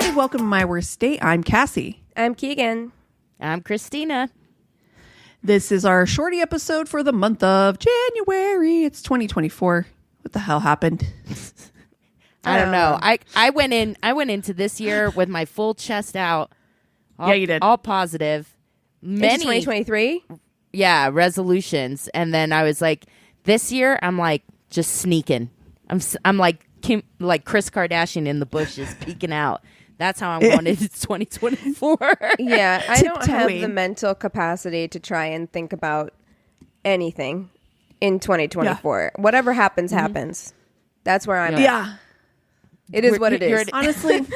everybody. Welcome to My Worst Date. I'm Cassie. I'm Keegan. I'm Christina. This is our Shorty episode for the month of January. It's 2024. What the hell happened? I don't know. I went into this year with my full chest out. Yeah, you did. All positive. Many 2023? Yeah, resolutions. And then I was like, this year I'm like just sneaking. I'm like Kris Kardashian in the bushes peeking out. That's how I'm going into 2024. Yeah, I don't have the mental capacity to try and think about anything in 2024. Yeah. Whatever happens, happens. That's where I'm at. Yeah. It is what it is. Honestly,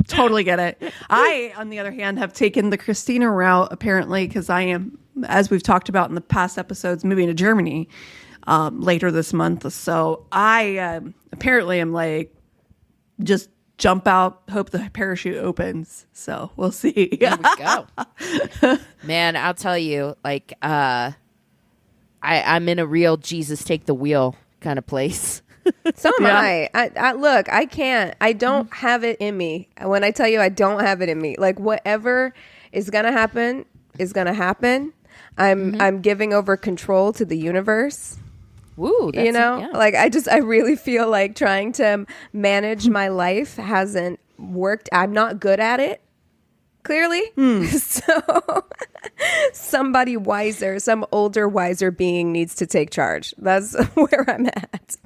totally get it. I, on the other hand, have taken the Christina route, apparently, because I am, as we've talked about in the past episodes, moving to Germany later this month. So I apparently am like, just jump out, hope the parachute opens. So we'll see. There we go. Man, I'll tell you, like, I'm in a real Jesus take the wheel kind of place. So am I. Look, I can't. I don't have it in me. When I tell you I don't have it in me, like whatever is going to happen is going to happen. I'm giving over control to the universe. Woo, you know, like I really feel like trying to manage my life hasn't worked. I'm not good at it, clearly. So somebody wiser, some older, wiser being needs to take charge. That's where I'm at.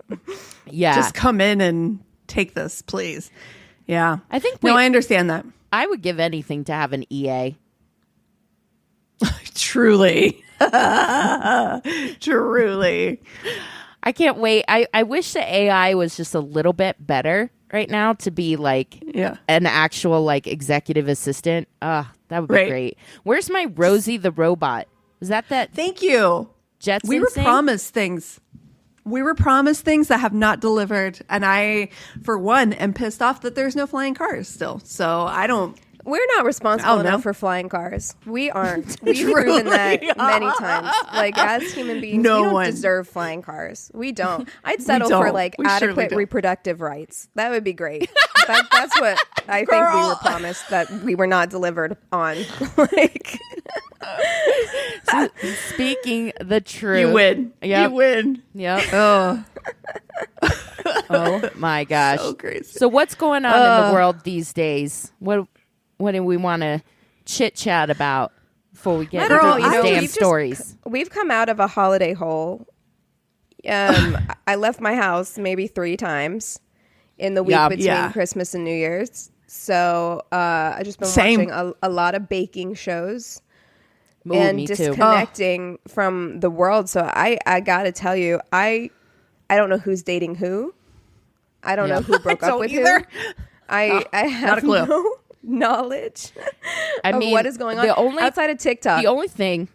Yeah. Just come in and take this, please. Yeah. I think I understand that. I would give anything to have an EA. Truly. Truly. I can't wait. I wish the AI was just a little bit better right now to be like an actual like executive assistant. That would be great. Where's my Rosie the robot? Was that? Thank you. Jetsons we were thing? promised things. We were promised things that have not delivered. And I, for one, am pissed off that there's no flying cars still. So I don't. We're not responsible enough for flying cars. We aren't. We've proven that many times. Like, as human beings, we don't deserve flying cars. We don't. I'd settle for, like, adequate reproductive rights. That would be great. That's what I think we were promised that we were not delivered on. Like, speaking the truth. You win. Yep. You win. Yep. Oh. Oh, my gosh. So crazy. So what's going on in the world these days? What do we want to chit-chat about before we get into these damn stories? We've come out of a holiday hole. I left my house maybe 3 times in the week between Christmas and New Year's. So I just been watching a lot of baking shows and disconnecting from the world. So I got to tell you, I don't know who's dating who. I don't know who broke up with who. I have not a clue. No knowledge of what is going on outside of TikTok. The only thing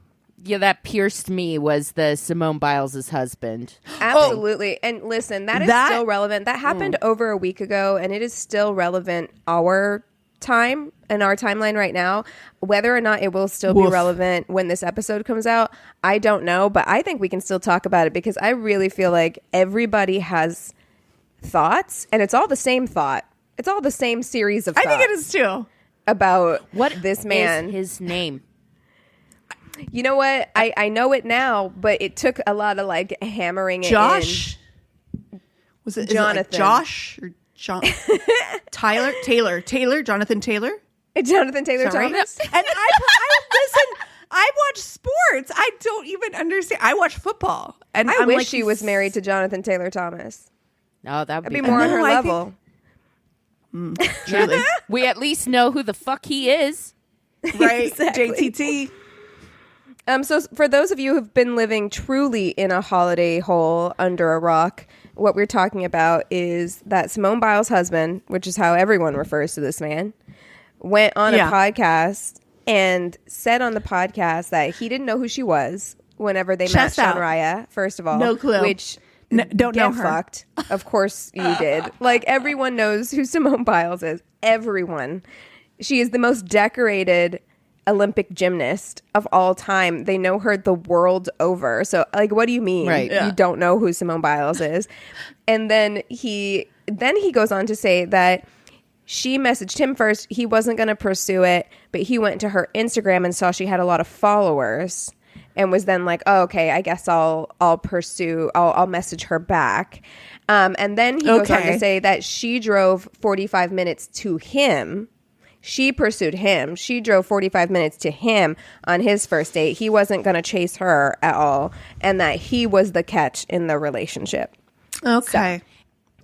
that pierced me was the Simone Biles' husband. Absolutely. And listen, that is still relevant. That happened over a week ago, and it is still relevant our time and our timeline right now. Whether or not it will still be relevant when this episode comes out, I don't know, but I think we can still talk about it because I really feel like everybody has thoughts, and it's all the same thought. It's all the same series of thoughts. I think it is too. About what this man. Is his name? You know what? I know it now, but it took a lot of like hammering it Josh? in. Was it Jonathan? Like Josh or John? Taylor? Jonathan Taylor? Jonathan Taylor Thomas? And I listen, I watch sports. I don't even understand. I watch football. And I wish she was married to Jonathan Taylor Thomas. No, that'd be more on her level. Truly. We at least know who the fuck he is. Right. Exactly. JTT. So for those of you who've been living truly in a holiday hole under a rock, what we're talking about is that Simone Biles' husband, which is how everyone refers to this man, went on a podcast and said on the podcast that he didn't know who she was whenever they met Sean Raya, first of all. No clue. Which don't know her. Fucked. Of course you did. Like, everyone knows who Simone Biles is. Everyone. She is the most decorated Olympic gymnast of all time. They know her the world over. So, like, what do you mean you don't know who Simone Biles is? And then he goes on to say that she messaged him first. He wasn't going to pursue it, but he went to her Instagram and saw she had a lot of followers and was then like, oh, okay, I guess I'll message her back. And then he goes on to say that she drove 45 minutes to him. She pursued him. She drove 45 minutes to him on his first date. He wasn't going to chase her at all, and that he was the catch in the relationship. Okay. So,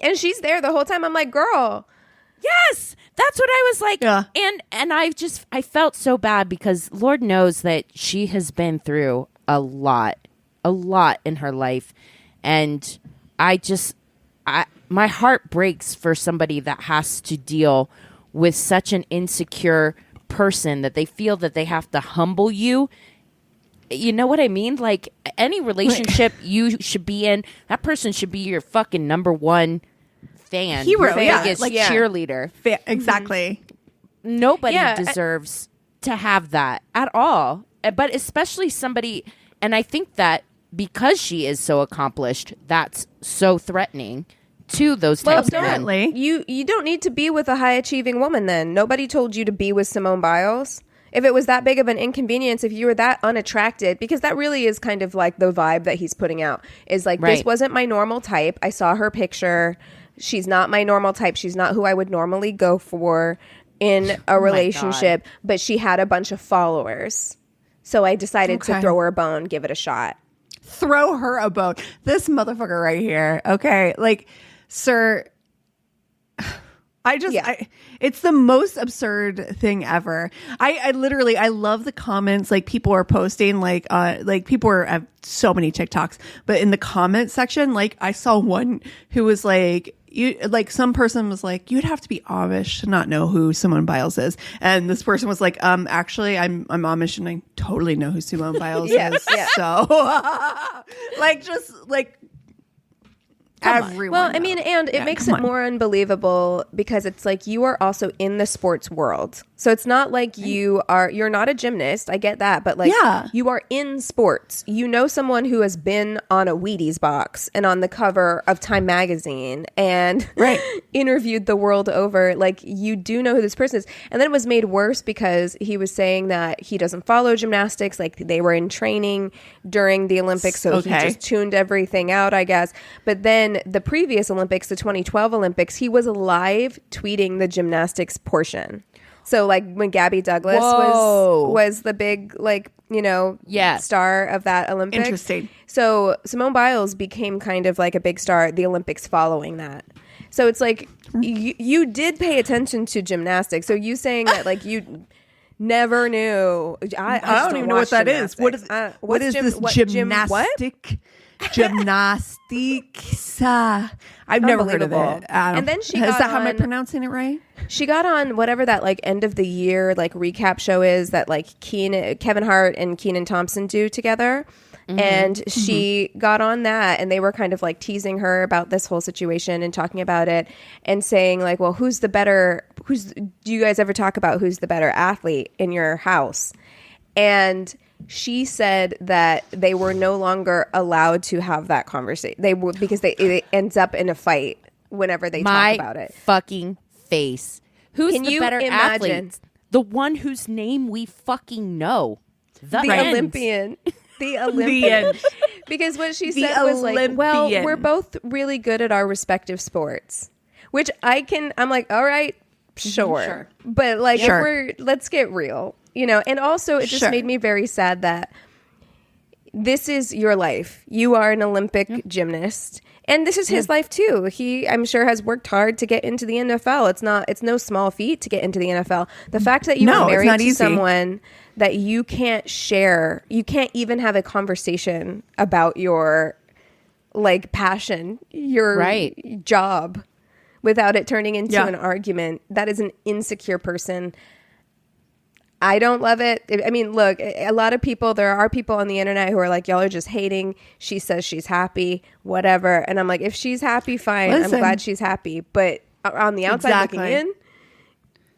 and she's there the whole time. I'm like, girl. Yes, that's what I was like. Yeah. And I felt so bad because Lord knows that she has been through a lot in her life. And my heart breaks for somebody that has to deal with such an insecure person that they feel that they have to humble you. You know what I mean? Like any relationship you should be in, that person should be your fucking number one fan, hero, biggest cheerleader. Exactly. Nobody deserves to have that at all. But especially somebody, and I think that because she is so accomplished, that's so threatening to those types of men. You don't need to be with a high achieving woman then. Nobody told you to be with Simone Biles. If it was that big of an inconvenience, if you were that unattracted, because that really is kind of like the vibe that he's putting out, is like, this wasn't my normal type. I saw her picture. She's not my normal type. She's not who I would normally go for in a relationship, but she had a bunch of followers. So I decided to throw her a bone, give it a shot. Throw her a bone. This motherfucker right here. Okay. Like, sir, it's the most absurd thing ever. I literally, I love the comments. Like people are posting like people have so many TikToks, but in the comment section, like I saw one who was like, some person was like, you'd have to be Amish to not know who Simone Biles is. And this person was like, actually I'm Amish and I totally know who Simone Biles is. Yeah. So everyone. Well, I mean, and it makes it more unbelievable because it's like you are also in the sports world. So it's not like you're not a gymnast. I get that. But like you are in sports. You know someone who has been on a Wheaties box and on the cover of Time magazine and interviewed the world over. Like you do know who this person is. And then it was made worse because he was saying that he doesn't follow gymnastics. Like they were in training during the Olympics. So he just tuned everything out, I guess. But then the previous Olympics, the 2012 Olympics, he was live tweeting the gymnastics portion. So like when Gabby Douglas was the big star of that Olympics. Interesting. So Simone Biles became kind of like a big star at the Olympics following that. So it's like you did pay attention to gymnastics. So you saying that like you never knew. I don't even know what that is. What is this gymnastic? Gymnastics. I've never heard of it. And then she is that how am I pronouncing it right? She got on whatever that like end of the year like recap show is that like Kevin Hart and Kenan Thompson do together. Mm-hmm. And she got on that and they were kind of like teasing her about this whole situation and talking about it and saying like, well, do you guys ever talk about who's the better athlete in your house? And she said that they were no longer allowed to have that conversation. They were because it ends up in a fight whenever they talk about it. Fucking face. Who's the better athlete? The one whose name we fucking know. The Olympian. The Olympian. Because what she said was like, well, we're both really good at our respective sports. Which I'm like, all right, sure. But like, let's get real. You know, and also it just made me very sad that this is your life. You are an Olympic gymnast. And this is his life too. He, I'm sure, has worked hard to get into the NFL. It's no small feat to get into the NFL. The fact that you are married to someone that you can't share, you can't even have a conversation about your like passion, your job without it turning into an argument. That is an insecure person. I don't love it. I mean, look, a lot of people, there are people on the internet who are like, y'all are just hating. She says she's happy, whatever. And I'm like, if she's happy, fine. I'm glad she's happy. But on the outside looking in,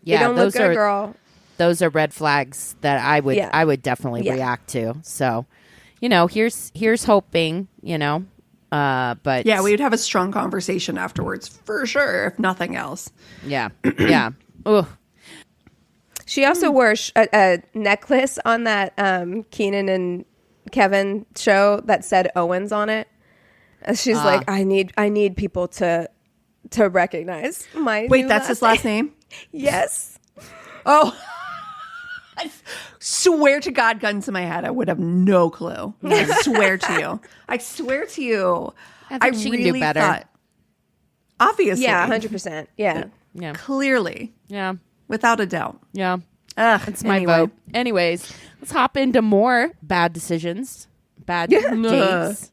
you don't look good, girl. Those are red flags that I would definitely react to. So, you know, here's hoping, you know, But yeah, we would have a strong conversation afterwards for sure, if nothing else. Yeah. Yeah. Ugh. She also wore a necklace on that Keenan and Kevin show that said Owens on it. She's like, I need people to recognize my. Wait, that's his last name? Yes. Oh, I swear to God, gun to my head, I would have no clue. I swear to you. I swear to you. I think she really can do better. Thought, obviously. Yeah, 100%. Yeah. Yeah. Clearly. Yeah. Without a doubt. Yeah. That's my vote. Anyways, let's hop into more bad decisions. Bad dates.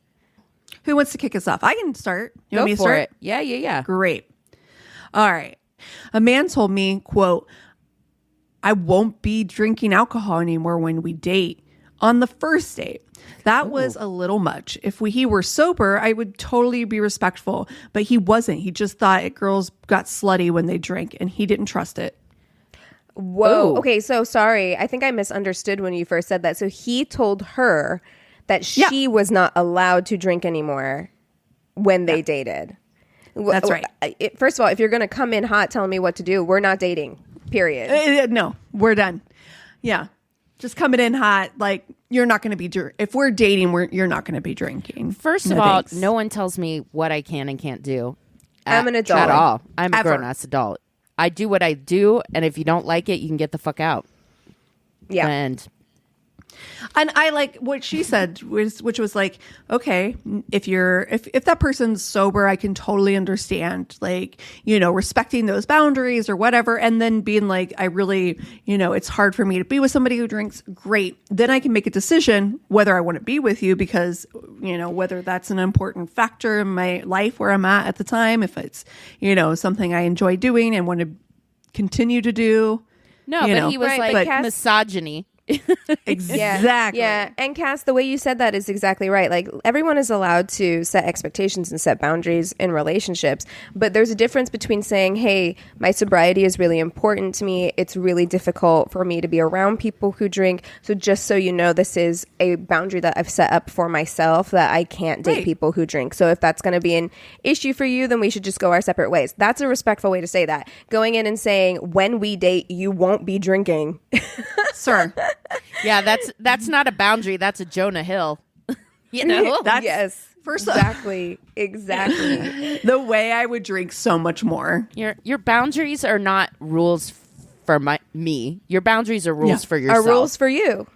Who wants to kick us off? I can start. You Go want me to for start? it. Yeah. Great. All right. A man told me, quote, I won't be drinking alcohol anymore when we date on the first date. That was a little much. If he were sober, I would totally be respectful, but he wasn't. He just thought girls got slutty when they drank, and he didn't trust it. Whoa. Okay, so sorry. I think I misunderstood when you first said that. So he told her that she was not allowed to drink anymore when they dated. That's right. First of all, if you're going to come in hot telling me what to do, we're not dating, period. No, we're done. Yeah. Just coming in hot, like, you're not going to be if we're dating, you're not going to be drinking. First of all, no one tells me what I can and can't do. I'm an adult. At all. I'm a grown-ass adult. I do what I do, and if you don't like it, you can get the fuck out. Yeah. And I like what she said, which was like, okay, if that person's sober, I can totally understand, like, respecting those boundaries or whatever. And then being like, I really, it's hard for me to be with somebody who drinks. Great. Then I can make a decision whether I want to be with you because, whether that's an important factor in my life where I'm at the time, if it's, something I enjoy doing and want to continue to do. No, but he was like misogyny. Exactly. Yeah. And Cass, the way you said that is exactly right. Like, everyone is allowed to set expectations and set boundaries in relationships, but there's a difference between saying, hey, my sobriety is really important to me. It's really difficult for me to be around people who drink. So just so you know, this is a boundary that I've set up for myself, that I can't date people who drink. So if that's going to be an issue for you, then we should just go our separate ways. That's a respectful way to say that. Going in and saying, when we date, you won't be drinking. Sir. Yeah, that's not a boundary. That's a Jonah Hill. Yes. Exactly. The way I would drink so much more. Your boundaries are not rules for me. Your boundaries are rules for yourself. Are rules for you.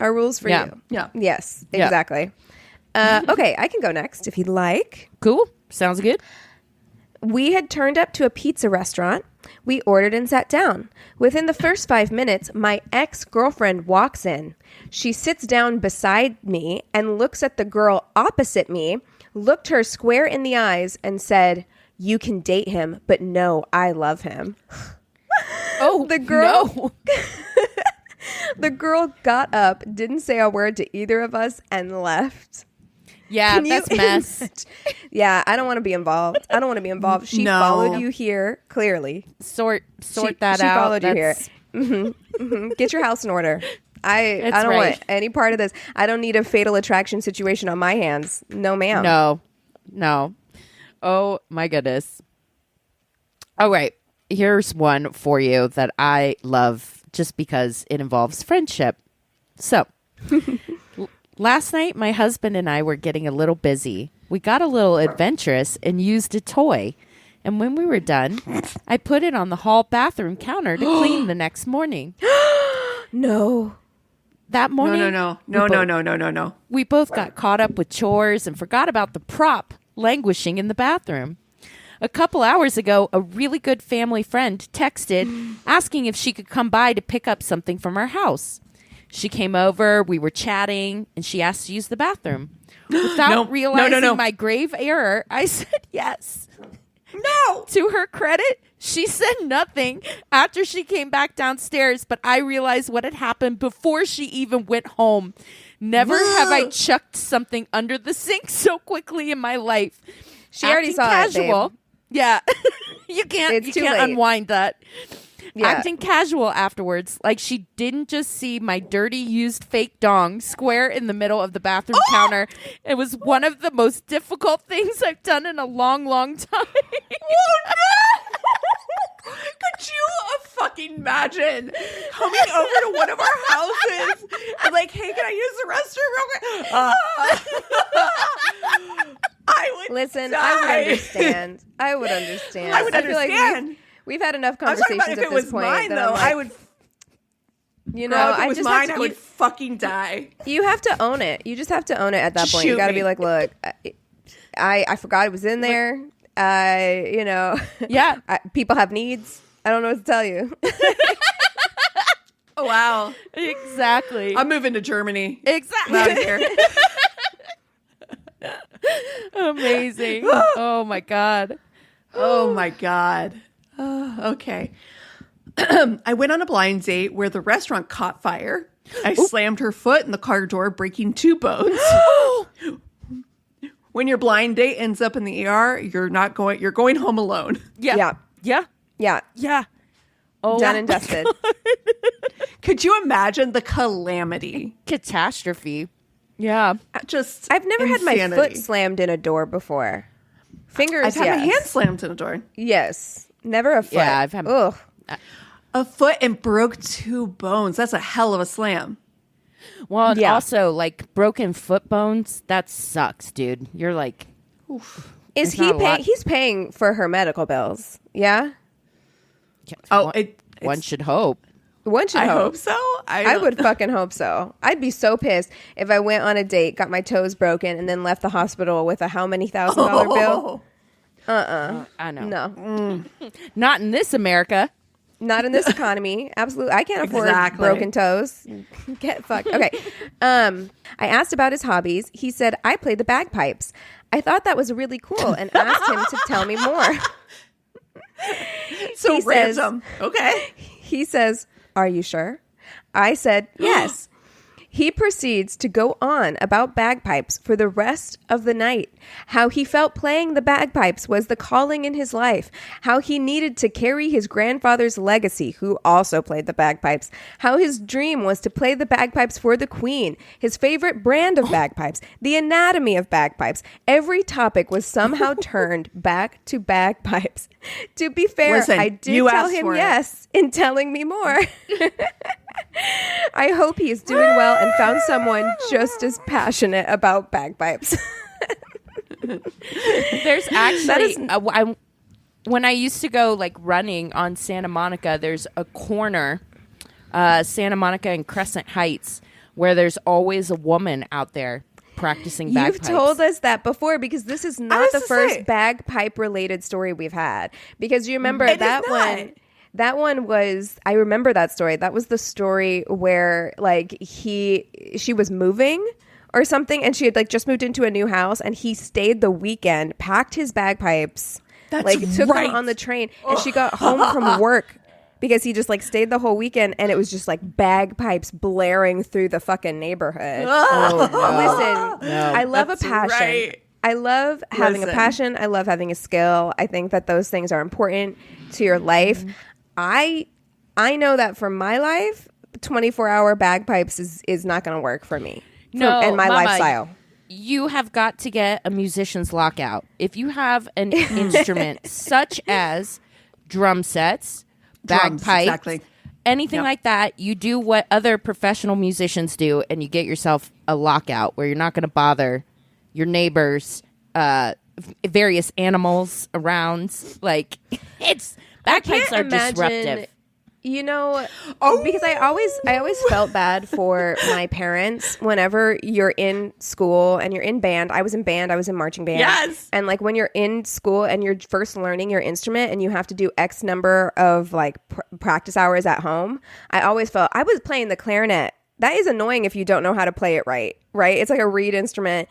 Are rules for you. Yeah. Yes. Exactly. Okay, I can go next if you'd like. Cool. Sounds good. We had turned up to a pizza restaurant. We ordered and sat down. Within the first 5 minutes, my ex-girlfriend walks in. She sits down beside me and looks at the girl opposite me, looked her square in the eyes, and said, "You can date him, but no, I love him." Oh, the girl. No. The girl got up, didn't say a word to either of us, and left. Yeah, that's mess. Yeah, I don't want to be involved. She followed you here, clearly. Sort that out. She followed you here. Mm-hmm, mm-hmm. Get your house in order. I don't want any part of this. I don't need a fatal attraction situation on my hands. No, ma'am. No. Oh, my goodness. All right. Here's one for you that I love just because it involves friendship. So... Last night, my husband and I were getting a little busy. We got a little adventurous and used a toy. And when we were done, I put it on the hall bathroom counter to clean the next morning. No. That morning... No. We both got caught up with chores and forgot about the prop languishing in the bathroom. A couple hours ago, a really good family friend texted asking if she could come by to pick up something from our house. She came over, we were chatting, and she asked to use the bathroom. Without realizing my grave error, I said yes. No! To her credit, she said nothing after she came back downstairs, but I realized what had happened before she even went home. Never have I chucked something under the sink so quickly in my life. She already saw casual. it, babe. Yeah. You can't unwind that. acting casual afterwards, like she didn't just see my dirty used fake dong square in the middle of the bathroom counter. It was one of the most difficult things I've done in a long time. Oh no! Could you fucking imagine coming over to one of our houses and like, hey, can I use the restroom real quick? I would listen. die. I would understand. I would understand. Like we've had enough conversations at this point. Mine, though, like, I would. You know, if it was mine, I would fucking die. You have to own it. You just have to own it at that point. You got to be like, look, I forgot it was in there. You know, people have needs. I don't know what to tell you. Oh, wow. Exactly. I'm moving to Germany. Exactly. Out of here. Amazing. Oh my God. Oh my God. Okay. I went on a blind date where the restaurant caught fire. I slammed her foot in the car door, breaking 2 bones. When your blind date ends up in the ER, you're going home alone. Yeah. Oh, done and dusted. Could you imagine the calamity? Catastrophe. Yeah. I've never had my foot slammed in a door before. Fingers, I've had my hand slammed in a door. Yes. Never a foot. Yeah, I've had a foot and broke 2 bones. That's a hell of a slam. Well, and also, like, broken foot bones, that sucks, dude. You're like, oof. Is he paying? He's paying for her medical bills. Yeah? One should hope. One should hope. I hope so. I would fucking hope so. I'd be so pissed if I went on a date, got my toes broken, and then left the hospital with a how many $1,000 bill? I know. No. Not in this America. Not in this economy. Absolutely. I can't afford broken toes. Get fucked. Okay. I asked about his hobbies. He said, I play the bagpipes. I thought that was really cool and asked him to tell me more. So he random. Okay. He says, are you sure? I said, yes. He proceeds to go on about bagpipes for the rest of the night. How he felt playing the bagpipes was the calling in his life. How he needed to carry his grandfather's legacy, who also played the bagpipes. How his dream was to play the bagpipes for the Queen. His favorite brand of bagpipes. The anatomy of bagpipes. Every topic was somehow turned back to bagpipes. To be fair, I did tell him yes in telling me more. I hope he is doing well and found someone just as passionate about bagpipes. There's actually, when I used to go like running on Santa Monica, there's a corner, Santa Monica and Crescent Heights, where there's always a woman out there practicing bagpipes. You've told us that before because this is not the first bagpipe related story we've had. Because you remember that one. That one was, I remember that story. That was the story where like she was moving or something and she had like just moved into a new house and he stayed the weekend, packed his bagpipes, took them on the train and she got home from work because he just like stayed the whole weekend and it was just like bagpipes blaring through the fucking neighborhood. Listen, I love a passion. Right. I love having a passion. I love having a skill. I think that those things are important to your life. I know that for my life, 24-hour bagpipes is not going to work for me and my lifestyle. You have got to get a musician's lockout. If you have an instrument such as drum sets, bagpipes, anything like that, you do what other professional musicians do and you get yourself a lockout where you're not going to bother your neighbors, various animals around. Like, bagpipes are disruptive. You know, because I always felt bad for my parents whenever you're in school and you're in band. I was in band. I was in marching band. Yes. And like when you're in school and you're first learning your instrument and you have to do X number of like practice hours at home, I always felt I was playing the clarinet. That is annoying if you don't know how to play it right? It's like a reed instrument.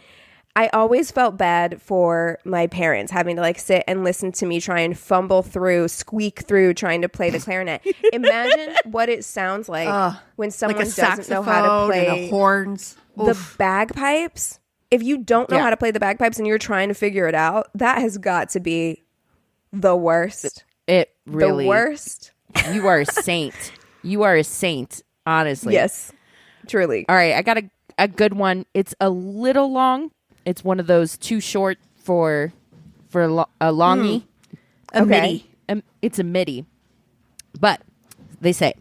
I always felt bad for my parents having to like sit and listen to me try and squeak through trying to play the clarinet. Imagine what it sounds like when someone like doesn't know how to play and the horns. The bagpipes. If you don't know how to play the bagpipes and you're trying to figure it out, that has got to be the worst. It really the worst. You are a saint. You are a saint, honestly. Yes, truly. All right, I got a good one. It's a little long. It's one of those too short for a longie. A midi. It's a midi. But they say,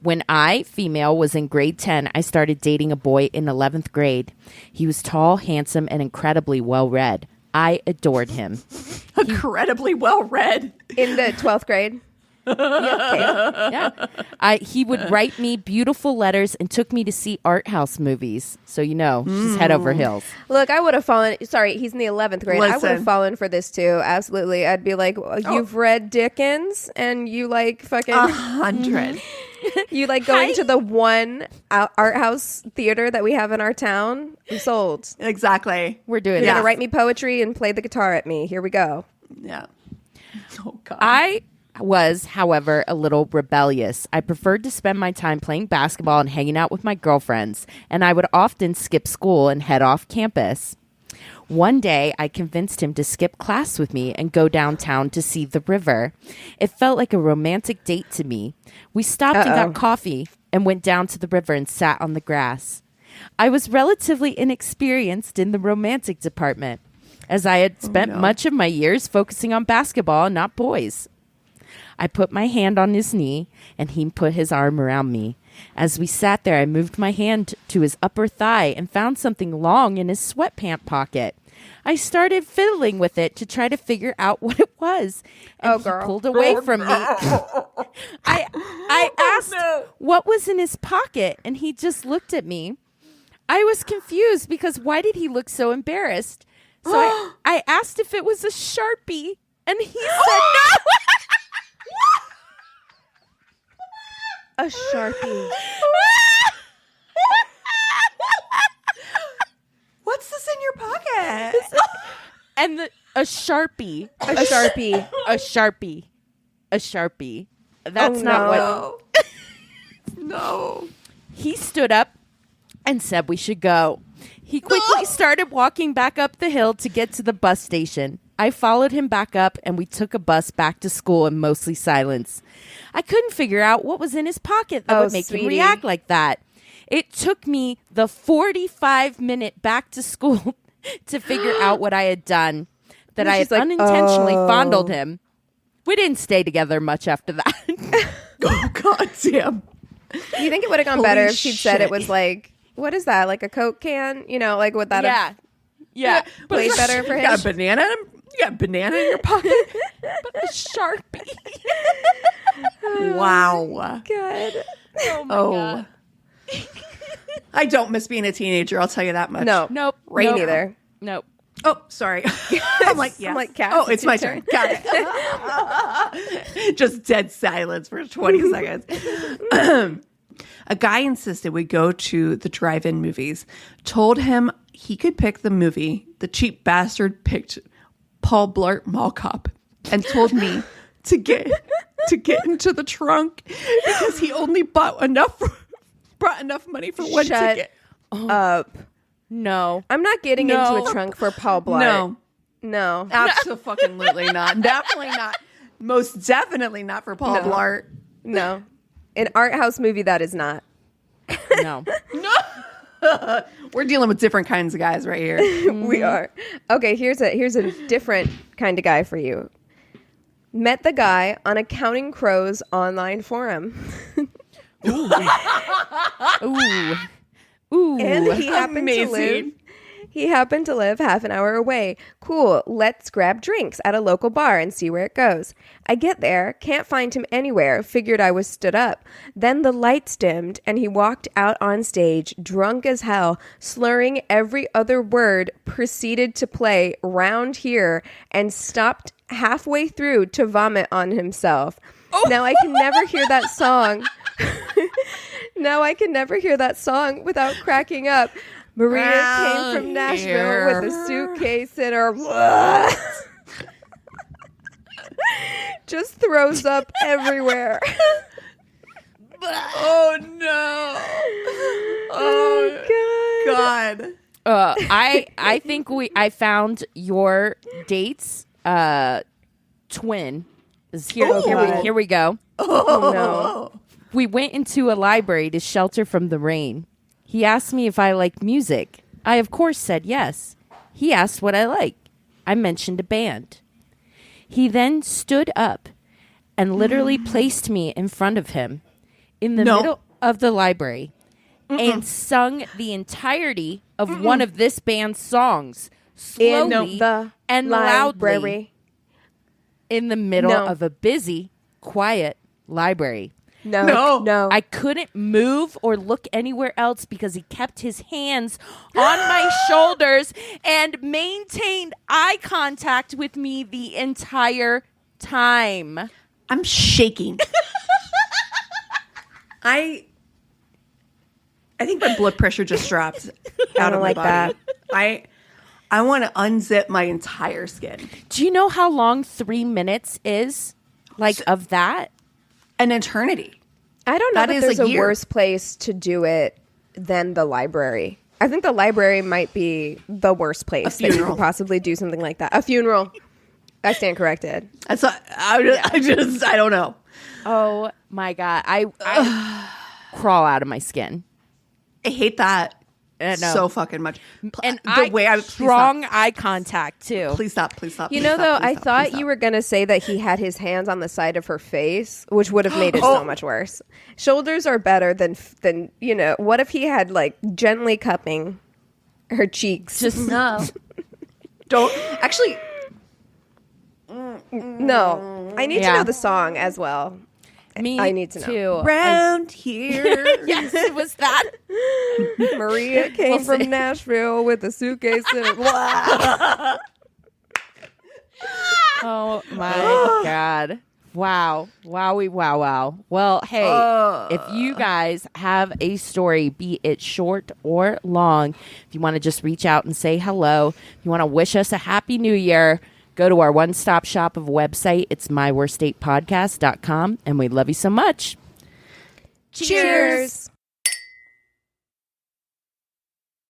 when I, female, was in grade 10, I started dating a boy in 11th grade. He was tall, handsome, and incredibly well-read. I adored him. Incredibly well-read. In the 12th grade? Yeah. He would write me beautiful letters and took me to see art house movies. So, she's head over heels. Look, I would have fallen. Sorry, he's in the 11th grade. I would have fallen for this too. Absolutely. I'd be like, you've read Dickens and you like fucking 100. You like going to the one art house theater that we have in our town? I'm sold. Exactly. We're doing You're going to write me poetry and play the guitar at me. Here we go. Yeah. Oh, God. I was, however, a little rebellious. I preferred to spend my time playing basketball and hanging out with my girlfriends, and I would often skip school and head off campus. One day, I convinced him to skip class with me and go downtown to see the river. It felt like a romantic date to me. We stopped and got coffee and went down to the river and sat on the grass. I was relatively inexperienced in the romantic department, as I had spent much of my years focusing on basketball and not boys. I put my hand on his knee, and he put his arm around me. As we sat there, I moved my hand to his upper thigh and found something long in his sweatpant pocket. I started fiddling with it to try to figure out what it was, and he pulled away from me. I asked what was in his pocket, and he just looked at me. I was confused because why did he look so embarrassed? So I asked if it was a Sharpie, and he said no. A Sharpie. What's this in your pocket? And a Sharpie. A Sharpie. A Sharpie. A Sharpie. That's not what... No. He stood up and said we should go. He quickly started walking back up the hill to get to the bus station. I followed him back up, and we took a bus back to school in mostly silence. I couldn't figure out what was in his pocket that would make him react like that. It took me the 45-minute back to school to figure out what I had done, that I had unintentionally fondled him. We didn't stay together much after that. Oh, God damn. You think it would have gone better if she'd said it was like, what is that, like a Coke can? Like, would that have played better for him? You got a banana in your pocket? But a Sharpie. Wow. God. Oh, my God. I don't miss being a teenager, I'll tell you that much. No. Nope. Ray neither. Nope. Oh, sorry. I'm like, yes. I'm like, Cass, oh, it's my turn. Got it. Just dead silence for 20 seconds. A guy insisted we go to the drive-in movies. Told him he could pick the movie. The cheap bastard picked Paul Blart Mall Cop and told me to get into the trunk because he only brought enough money for one ticket. Up. No. I'm not getting into a trunk for Paul Blart. No. Absolutely not. Definitely not. Most definitely not for Paul Blart. No. An art house movie, that is not. No. We're dealing with different kinds of guys right here. We are. Okay, here's a different kind of guy for you. Met the guy on a Counting Crows online forum. Ooh. Ooh. And he happened to live half an hour away. Cool, let's grab drinks at a local bar and see where it goes. I get there, can't find him anywhere, figured I was stood up. Then the lights dimmed and he walked out on stage, drunk as hell, slurring every other word, proceeded to play Round Here and stopped halfway through to vomit on himself. Now I can never hear that song. Without cracking up. Maria came from Nashville with a suitcase in her. Just throws up everywhere. Oh no! Oh God! I think I found your date's twin. Here we go. Oh, no. We went into a library to shelter from the rain. He asked me if I liked music. I, of course, said yes. He asked what I liked. I mentioned a band. He then stood up and literally placed me in front of him in the middle of the library and sung the entirety of one of this band's songs slowly and loudly in the middle of a busy, quiet library. No. I couldn't move or look anywhere else because he kept his hands on my shoulders and maintained eye contact with me the entire time. I'm shaking. I think my blood pressure just dropped out of my body. That. I want to unzip my entire skin. Do you know how long 3 minutes is? Of that? An eternity. I don't know if there's a worse place to do it than the library. I think the library might be the worst place that you could possibly do something like that. A funeral. I stand corrected. I don't know. Oh my God. I crawl out of my skin. I hate that so fucking much. And strong eye contact too. Please stop. You know, though, I thought you were going to say that he had his hands on the side of her face, which would have made it so much worse. Shoulders are better than, what if he had gently cupping her cheeks? Just no. Don't actually. No. I need to know the song as well. I need to know. Round here. Yes, it was that. Maria came from Nashville with a suitcase. Oh my God. Wow. Wowie, wow. Well, hey, if you guys have a story, be it short or long, if you want to just reach out and say hello, if you want to wish us a happy new year, go to our one-stop shop of a website. It's myworstdatepodcast.com, and we love you so much. Cheers.